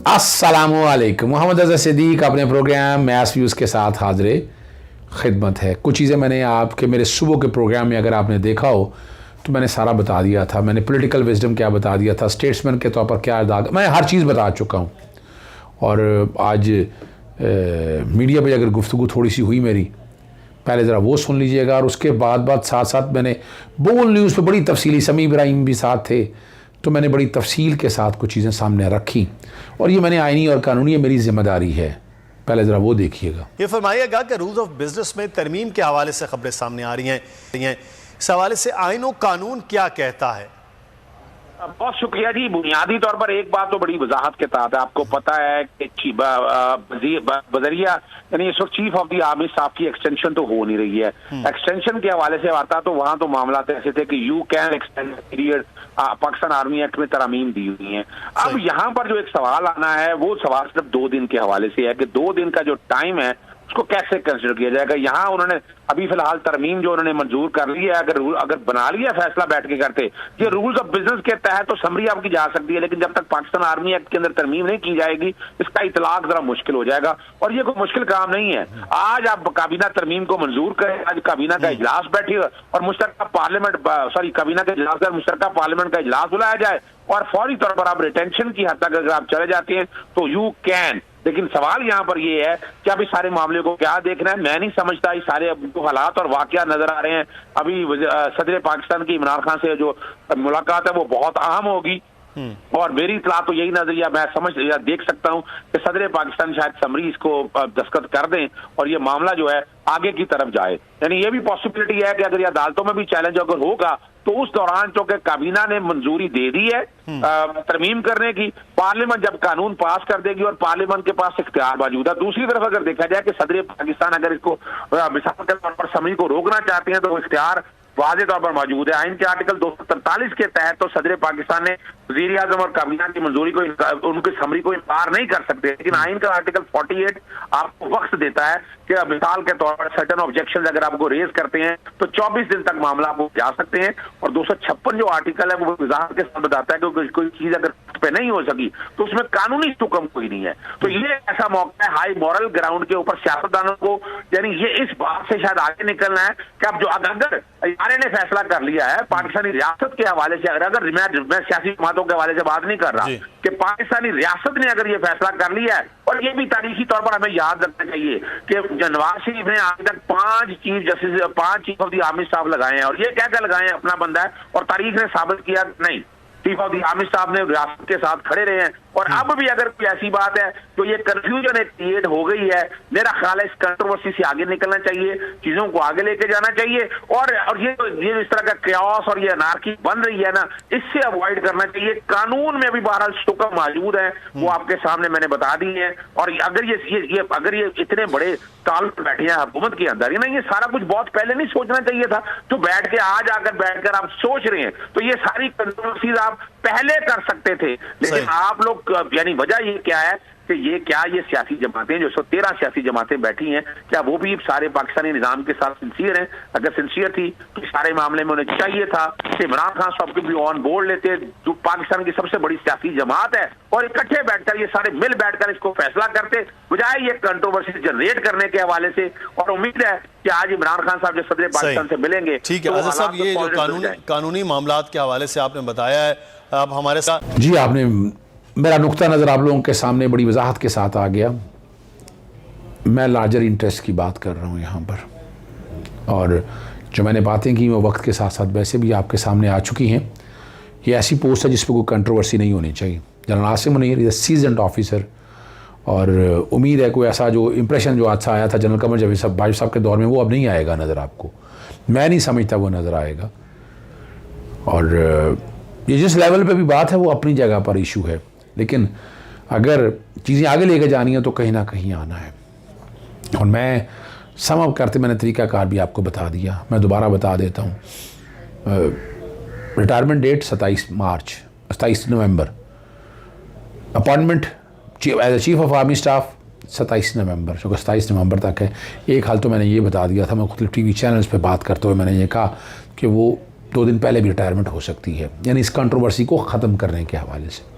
अस्सलामुअलैकुम। मोहम्मद अज़हर सिद्दीक अपने programme maths views के साथ हाज़िर खिदमत है। कुछ चीज़ें मैंने आपके मेरे सुबह के प्रोग्राम में अगर आपने देखा हो तो मैंने सारा बता दिया था। मैंने पॉलिटिकल विजडम क्या बता दिया था, स्टेट्समैन के तौर पर क्या मैं हर चीज़ बता चुका हूँ। और आज मीडिया पर अगर गुफ्तगू थोड़ी सी हुई मेरी, पहले ज़रा वो सुन लीजिएगा। और उसके बाद साथ साथ मैंने बोल न्यूज़ पे बड़ी तफसीली, समी इब्राहिम भी साथ थे, तो मैंने बड़ी तफसील के साथ कुछ चीज़ें सामने रखी। और ये मैंने आईनी और कानूनी मेरी जिम्मेदारी है। पहले ज़रा वो देखिएगा। ये फरमाइएगा कि रूल्स ऑफ बिजनेस में तरमीम के हवाले से खबरें सामने आ रही हैं। इस हवाले से आईन और कानून क्या कहता है? बहुत शुक्रिया जी। बुनियादी तौर पर एक बात तो बड़ी वजाहत के साथ है। आपको पता है कि बजरिया यानी इस वक्त chief of the army staff की एक्सटेंशन तो हो नहीं रही है। एक्सटेंशन के हवाले से आता तो वहां तो मामला ऐसे थे कि you can extend period, Pakistan army act में तरमीम दी हुई है। अब यहाँ पर जो एक सवाल आना है वो सवाल सिर्फ 2 दिन के हवाले से है कि 2 दिन का जो टाइम है उसको कैसे कंसिडर किया जाएगा। यहाँ उन्होंने अभी फिलहाल तरमीम जो उन्होंने मंजूर कर ली है, अगर बना लिया फैसला बैठ के करते, ये रूल्स ऑफ बिजनेस के तहत तो समरी आपकी जा सकती है, लेकिन जब तक पाकिस्तान आर्मी एक्ट के अंदर तरमीम नहीं की जाएगी इसका इतलाक जरा मुश्किल हो जाएगा। और ये कोई मुश्किल काम नहीं है। आज आप काबीना तरमीम को मंजूर करें, आज काबीना का इजलास बैठे और मुश्तरका पार्लियामेंट काबीना का इजलास मुश्तरका पार्लियामेंट का इजलास बुलाया जाए और फौरी तौर पर आप रिटेंशन की हद तक अगर आप चले जाते हैं तो यू कैन। लेकिन सवाल यहाँ पर ये है कि अभी सारे मामले को क्या देखना है, मैं नहीं समझता। ये सारे जो हालात और वाकया नजर आ रहे हैं, अभी सदर पाकिस्तान की इमरान खान से जो मुलाकात है वो बहुत अहम होगी। और मेरी इतला तो यही नजरिया मैं समझ या देख सकता हूँ कि सदर पाकिस्तान शायद समरी इसको दस्तखत कर दें और ये मामला जो है आगे की तरफ जाए। यानी ये भी पॉसिबिलिटी है कि अगर ये अदालतों में भी चैलेंज अगर होगा तो उस दौरान चूंकि काबीना ने मंजूरी दे दी है तरमीम करने की, पार्लियामेंट जब कानून पास कर देगी और पार्लियामेंट के पास इख्तियार मौजूद है। दूसरी तरफ अगर देखा जाए कि सदर पाकिस्तान अगर इसको मिसाल के तौर पर समरी को रोकना चाहते हैं तो इख्तियार वाज़े तौर पर मौजूद है। आइन के आर्टिकल 243 के तहत तो सदर पाकिस्तान ने वज़ीर आज़म और काबीना की मंजूरी को उनकी समरी को इनकार नहीं कर सकते। लेकिन आइन का आर्टिकल 48 आपको वक्त देता है कि मिसाल के तौर पर सर्टन ऑब्जेक्शन अगर आपको रेज करते हैं तो 24 दिन तक मामला आप जा सकते हैं। और 256 जो आर्टिकल है वो वजाहत के साथ बताता है कि कोई चीज अगर पे नहीं हो सकी तो उसमें कानूनी हुक्म कोई नहीं है। तो ये ऐसा मौका है हाई मॉरल ग्राउंड के ऊपर सियासतदानों को, यानी ये इस बात से शायद आगे निकलना है कि अब जो अगर इदारे ने फैसला कर लिया है पाकिस्तानी रियासत के हवाले से, अगर मैं सियासी जमातों के हवाले से बात नहीं कर रहा कि पाकिस्तानी रियासत ने अगर ये फैसला कर लिया है, और ये भी तारीखी तौर पर हमें याद रखना चाहिए कि नवाज शरीफ ने आज तक 5 chief of the army staff लगाए हैं और ये क्या क्या लगाए हैं अपना बंदा है और तारीख ने साबित किया नहीं, chief of the army staff ने रियासत के साथ खड़े रहे हैं। और अब भी अगर कोई ऐसी बात है तो ये कंफ्यूजन एक क्रिएट हो गई है। मेरा ख्याल है इस कंट्रोवर्सी से आगे निकलना चाहिए, चीजों को आगे लेके जाना चाहिए और ये इस तरह का क्यास और ये अनार्की बन रही है ना, इससे अवॉइड करना चाहिए। कानून में भी बहरहाल स्टुकम मौजूद है, वो आपके सामने मैंने बता दी है। और अगर ये इतने बड़े ताल पर बैठे हैं हुकूमत के अंदर, ये सारा कुछ बहुत पहले नहीं सोचना चाहिए था। तो बैठ कर आप सोच रहे हैं तो ये सारी कंट्रोवर्सीज आप पहले कर सकते थे। लेकिन आप लोग यानी वजह ये क्या है कि ये सियासी जमातें जो 113 सियासी जमातें बैठी हैं, क्या वो भी सारे पाकिस्तानी निजाम के साथ सिंसियर हैं? अगर सिंसियर थी तो सारे मामले में उन्हें चाहिए था कि इमरान खान साहब को भी ऑन बोर्ड लेते, जो पाकिस्तान की सबसे बड़ी सियासी जमात है, और इकट्ठे बैठकर ये सारे मिल बैठकर इसको फैसला करते, बजाय ये कंट्रोवर्सी जनरेट करने के हवाले साथ। और उम्मीद है कि आज इमरान खान साहब जो सदर पाकिस्तान से मिलेंगे। ठीक है आज़ाद साहब, ये जो कानूनी मामलात के हवाले से आपने बताया है, आप हमारे साथ जी आपने मेरा नुक्ता नज़र आप लोगों के सामने बड़ी वजाहत के साथ आ गया। मैं लार्जर इंटरेस्ट की बात कर रहा हूँ यहाँ पर, और जो मैंने बातें की वो वक्त के साथ साथ वैसे भी आपके सामने आ चुकी हैं। ये ऐसी पोस्ट है जिस पर कोई कंट्रोवर्सी नहीं होनी चाहिए। General Asim Munir is a seasoned officer, और उम्मीद है कोई ऐसा जो इंप्रेशन जो अच्छा आया था जनरल कमर जावेद भाई साहब के दौर में वो अब नहीं आएगा नज़र आपको। मैं नहीं समझता वो नज़र आएगा। और ये जिस लेवल पे भी बात है वो अपनी जगह पर इशू है, लेकिन अगर चीज़ें आगे लेके जानी है तो कहीं ना कहीं आना है। और मैं सम अप करते मैंने तरीक़ाकार भी आपको बता दिया, मैं दोबारा बता देता हूँ। Retirement date 27 November, appointment as a chief of army staff 27 November, जो कि 27 नवंबर तक है। एक हाल तो मैंने ये बता दिया था, मैं खुद टीवी चैनल्स पे बात करते हुए मैंने ये कहा कि वो 2 दिन पहले भी रिटायरमेंट हो सकती है, यानी इस कंट्रोवर्सी को ख़त्म करने के हवाले से।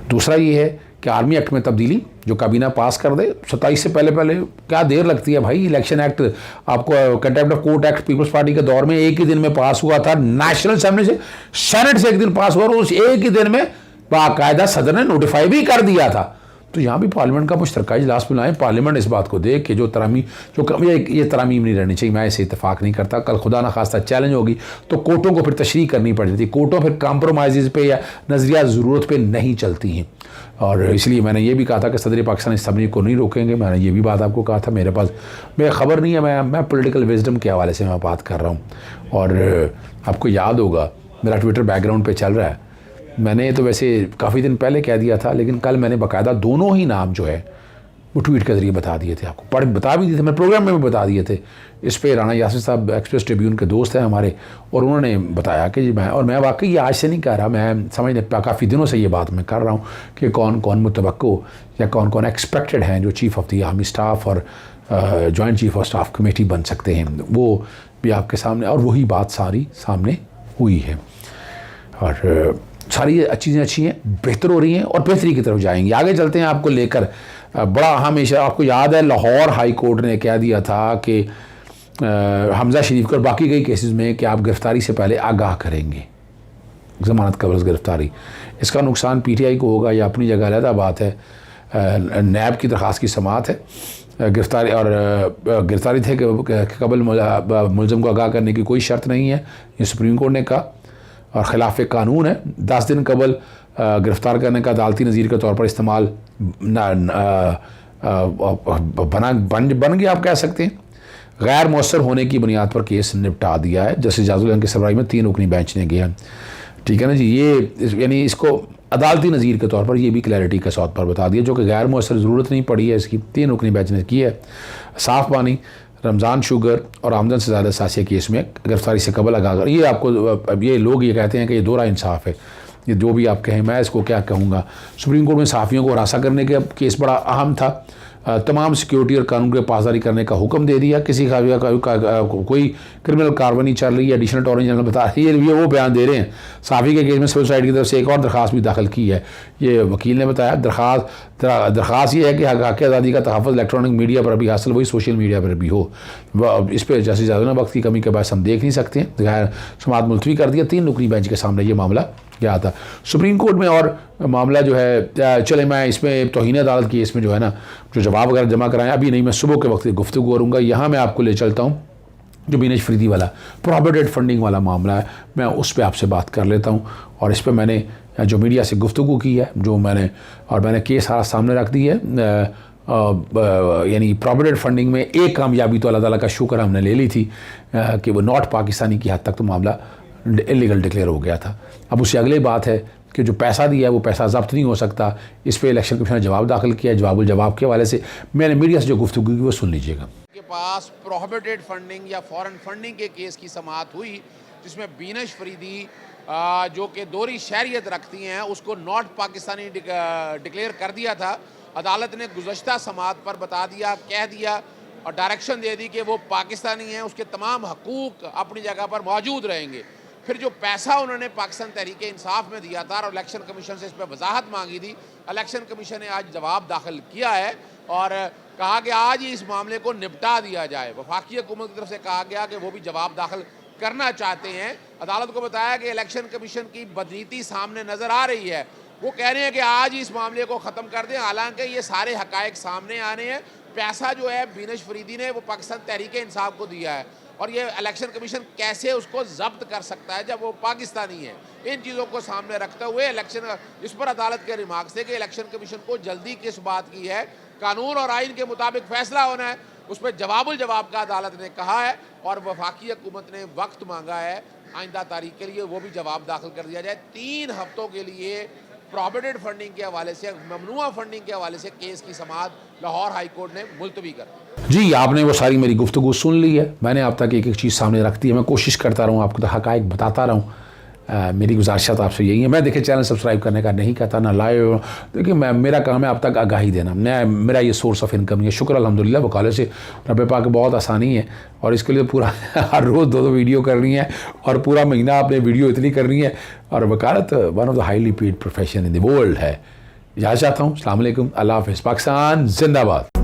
दूसरा ये है कि आर्मी एक्ट में तब्दीली जो काबीना पास कर दे 27 से पहले पहले, क्या देर लगती है भाई। इलेक्शन एक्ट आपको contempt of court act people's party के दौर में एक ही दिन में पास हुआ था, नेशनल असेंबली से, सेनेट से एक दिन पास हुआ और उस एक ही दिन में बाकायदा सदर ने नोटिफाई भी कर दिया था। तो यहाँ भी पार्लियामेंट का मुश्तरका इजलास बुलाएं, पार्लियामेंट इस बात को देख के जो ये तरामीम नहीं रहनी चाहिए, मैं इसे इतफाक़ नहीं करता। कल खुदा न खास्ता चैलेंज होगी तो कोर्टों को फिर तशरीह करनी पड़ जाती, कोर्टों फिर कॉम्प्रोमाइज़ पे या नज़रिया ज़रूरत पे नहीं चलती हैं। और इसलिए मैंने ये भी कहा था कि सदर पाकिस्तान असम्बली को नहीं रोकेंगे। मैंने ये भी बात आपको कहा था, मेरे पास खबर नहीं है, मैं पॉलिटिकल विजडम के हवाले से मैं बात कर रहा हूँ। और आपको याद होगा मेरा ट्विटर बैकग्राउंड पे चल रहा है, मैंने तो वैसे काफ़ी दिन पहले कह दिया था, लेकिन कल मैंने बाकायदा दोनों ही नाम जो है वो ट्वीट के ज़रिए बता दिए थे, आपको बता भी दिए थे, मैं प्रोग्राम में भी बता दिए थे। इस पे राना यासिर साहब एक्सप्रेस ट्रिब्यून के दोस्त हैं हमारे, और उन्होंने बताया कि मैं वाकई ये आज से नहीं कह रहा, मैं समझने काफ़ी दिनों से ये बात मैं कर रहा हूँ कि कौन कौन मुतवक्को या कौन कौन एक्सपेक्टेड हैं जो chief of the army staff और joint chief of staff committee बन सकते हैं, वो भी आपके सामने, और वही बात सारी सामने हुई है। और सारी चीज़ें अच्छी हैं, बेहतर हो रही हैं और बेहतरी की तरफ जाएंगी। आगे चलते हैं आपको लेकर। बड़ा हमेशा आपको याद है लाहौर हाई कोर्ट ने कह दिया था कि हमजा शरीफ को और बाकी कई केसेस में कि आप गिरफ्तारी से पहले आगाह करेंगे, ज़मानत कबल गिरफ्तारी। इसका नुकसान पीटीआई को होगा, या अपनी जगह अलहदा बात है। नैब की दरख्वास्त की समाअत है, गिरफ्तारी और गिरफ्तारी थे कि कबल मुलज़म को आगाह करने की कोई शर्त नहीं है, ये सुप्रीम कोर्ट ने कहा, और ख़िलाफ़ कानून है। 10 दिन कबल गिरफ़्तार करने का अदालती नज़ीर के तौर पर इस्तेमाल बन गया, आप कह सकते हैं। गैर मौसर होने की बुनियाद पर केस निपटा दिया है, जस्टिस जाजुल हसन की सरबराही में 3 रुकनी बेंच ने किया, ठीक है ना जी। ये यानी इसको अदालती नज़ीर के तौर पर ये भी क्लैरिटी के साथ पर बता दिया, जो कि गैर मौसर ज़रूरत नहीं पड़ी है इसकी, 3 रुकनी बेंच ने की है। साफ़ पानी, रमज़ान शुगर और आमदन से ज़्यादा सासिया केस में गिरफ्तारी से कबल आगाह कर, ये आपको ये लोग ये कहते हैं कि ये दोहरा इंसाफ है, ये जो भी आप कहें, मैं इसको क्या कहूँगा। सुप्रीम कोर्ट में सहाफ़ियों को हरासा करने का केस बड़ा अहम था, तमाम सिक्योरिटी और कानून के पासदारी करने का हुक्म दे दिया। किसी का कोई क्रिमिनल कार्रवाई चल रही है, एडिशनल अटॉर्नी जनरल बता रही है, ये वो बयान दे रहे हैं। साफ़ी के केस में सिविल सोसाइटी की तरफ से एक और दरख्वास्त भी दाखिल की है, ये वकील ने बताया। दरख्वास्त ये है कि हक़ आज़ादी का तहफ़्फ़ुज़ इलेक्ट्रॉनिक मीडिया पर भी हासिल, वही सोशल मीडिया पर भी हो। इस पर जैसे ज़्यादा वक्त की कमी के बाद हम देख नहीं सकते हैं, गैर समाअत मुलतवी कर दिया। 3 रुकनी बेंच के सामने ये मामला गया था सुप्रीम कोर्ट में। और मामला जो है, चले मैं इसमें तौहीन अदालत की इसमें जो है ना, जो जवाब वगैरह जमा कराएं अभी नहीं, मैं सुबह के वक्त गुफ्तगू करूँगा। यहाँ मैं आपको ले चलता हूँ जो बीनेश फरीदी वाला प्रोहिबिटेड फंडिंग वाला मामला है, मैं उस पर आपसे बात कर लेता हूँ। और इस पर मैंने जो मीडिया से गुफ्तगू की है, जो मैंने केस सारा सामने रख दी है। यानी प्रोहिबिटेड फंडिंग में एक कामयाबी तो अल्लाह ताला का शुक्र हमने ले ली थी कि वो नॉट पाकिस्तानी की हद तक तो मामला इलीगल डिक्लेयर हो गया था। अब उससे अगली बात है कि जो पैसा दिया है वो पैसा जब्त नहीं हो सकता। इस पर इलेक्शन कमीशन ने जवाब दाखिल किया है। जवाब के हवाले से मैंने मीडिया से जो गुफ्तगू की वो सुन लीजिएगा। के पास प्रोहिबिटेड फंडिंग या फॉरेन फंडिंग के केस की समाअत हुई, जिसमें बीनेश फरीदी जो कि दोहरी शहरियत रखती हैं उसको नॉट पाकिस्तानी डिक्लेयर कर दिया था। अदालत ने गुज़श्ता समाअत पर बता दिया, कह दिया और डायरेक्शन दे दी कि वो पाकिस्तानी हैं, उसके तमाम हकूक़ अपनी जगह पर मौजूद रहेंगे। फिर जो पैसा उन्होंने पाकिस्तान तहरीक इंसाफ में दिया था और इलेक्शन कमीशन से इस पर वजाहत मांगी थी, इलेक्शन कमीशन ने आज जवाब दाखिल किया है और कहा कि आज ही इस मामले को निपटा दिया जाए। वफाकी हुकूमत की तरफ से कहा गया कि वो भी जवाब दाखिल करना चाहते हैं। अदालत को बताया कि इलेक्शन कमीशन की बदनीति सामने नज़र आ रही है, वो कह रहे हैं कि आज ही इस मामले को ख़त्म कर दें। हालांकि ये सारे हक़ाइक़ सामने आ रहे हैं। पैसा जो है बीनेश फरीदी ने वो पाकिस्तान तहरीक इंसाफ को दिया है और ये इलेक्शन कमीशन कैसे उसको जब्त कर सकता है जब वो पाकिस्तानी है। इन चीज़ों को सामने रखते हुए इस पर अदालत के रिमार्क्स थे कि इलेक्शन कमीशन को जल्दी किस बात की है, कानून और आइन के मुताबिक फैसला होना है। उस पर जवाब का अदालत ने कहा है और वफाकी हुकूमत ने वक्त मांगा है आइंदा तारीख के लिए, वो भी जवाब दाखिल कर दिया जाए। 3 हफ्तों के लिए प्रोहिबिटेड फंडिंग के हवाले से, ममनुआ फंडिंग के हवाले से केस की समाअत लाहौर हाई कोर्ट ने मुलतवी कर। जी, आपने वो सारी मेरी गुफ्तगू सुन ली है, मैंने आप तक एक एक चीज़ सामने रख दी है। मैं कोशिश करता रहूँ आपको तो हक़ाइक़ बताता रहूँ। मेरी गुजारिशात आपसे यही है। मैं देखिए चैनल सब्सक्राइब करने का नहीं कहता, ना लाइव, देखिए मेरा काम है आप तक आगाही देना। मेरा ये सोर्स ऑफ इनकम है, शुक्र अल्हम्दुलिल्लाह वकाले से रब पाक बहुत आसानी है। और इसके लिए पूरा हर रोज़ 2-2 वीडियो करनी है और पूरा महीना आपने वीडियो इतनी करनी है। और वकालत one of the highly paid profession in the world है, इजाज़त चाहता हूँ। अस्सलाम वालेकुम, अल्लाह हाफ़िज़। पाकिस्तान जिंदाबाद।